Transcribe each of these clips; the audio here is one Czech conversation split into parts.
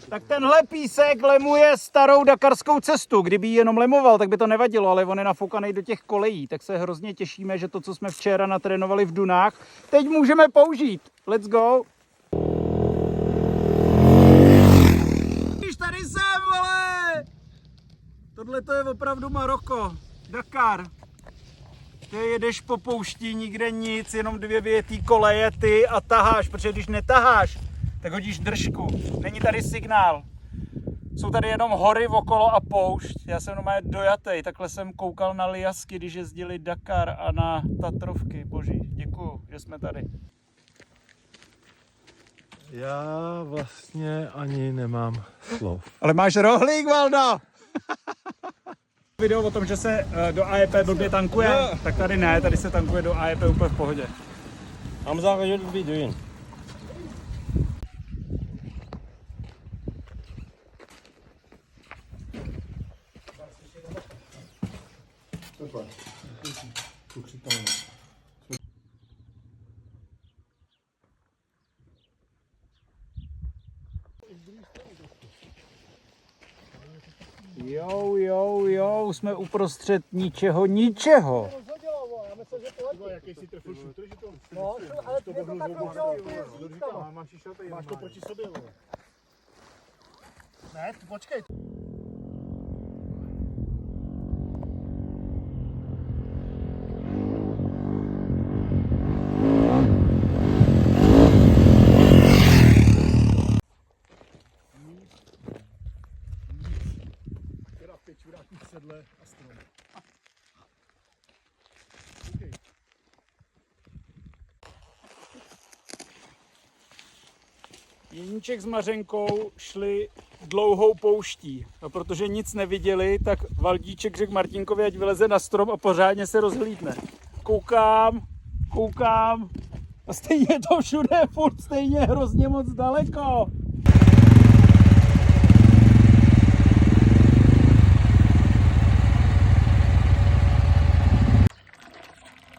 Tak tenhle písek lemuje starou dakarskou cestu. Kdyby ji jenom lemoval, tak by to nevadilo, ale on je nafoukaný do těch kolejí. Tak se hrozně těšíme, že to, co jsme včera natrénovali v dunách, teď můžeme použít. Let's go! Když tady jsem, vole! Tohle to je opravdu Maroko. Dakar. Ty jedeš po poušti, nikde nic, jenom dvě větý koleje ty a taháš, protože když netaháš, tak hodíš držku. Není tady signál. Jsou tady jenom hory okolo a poušť. Já jsem normálně dojatej, takhle jsem koukal na Liasky, když jezdili Dakar a na Tatrovky. Boží, děkuju, že jsme tady. Já vlastně ani nemám slov. Ale máš rohlík, Valdo! Video o tom, že se do AEP blbě tankuje, tak tady ne, tady se tankuje do AEP úplně v pohodě. Hamza, what you be doing? Jo, jsme uprostřed ničeho. No, ale to takhle udělal ty máš to proti sobě, vole. Ne, počkej. Sedle a strom. Okay. Jeníček s Mařenkou šli dlouhou pouští a protože nic neviděli, tak Valdíček řekl Martinkovi, ať vyleze na strom a pořádně se rozhlídne. Koukám a stejně to všude furt stejně hrozně moc daleko.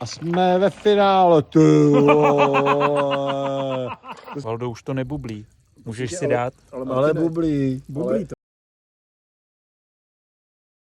A jsme ve finále, ty vole. Valdo, už to nebublí. Můžeš si dát? Ale bublí. Bublí to.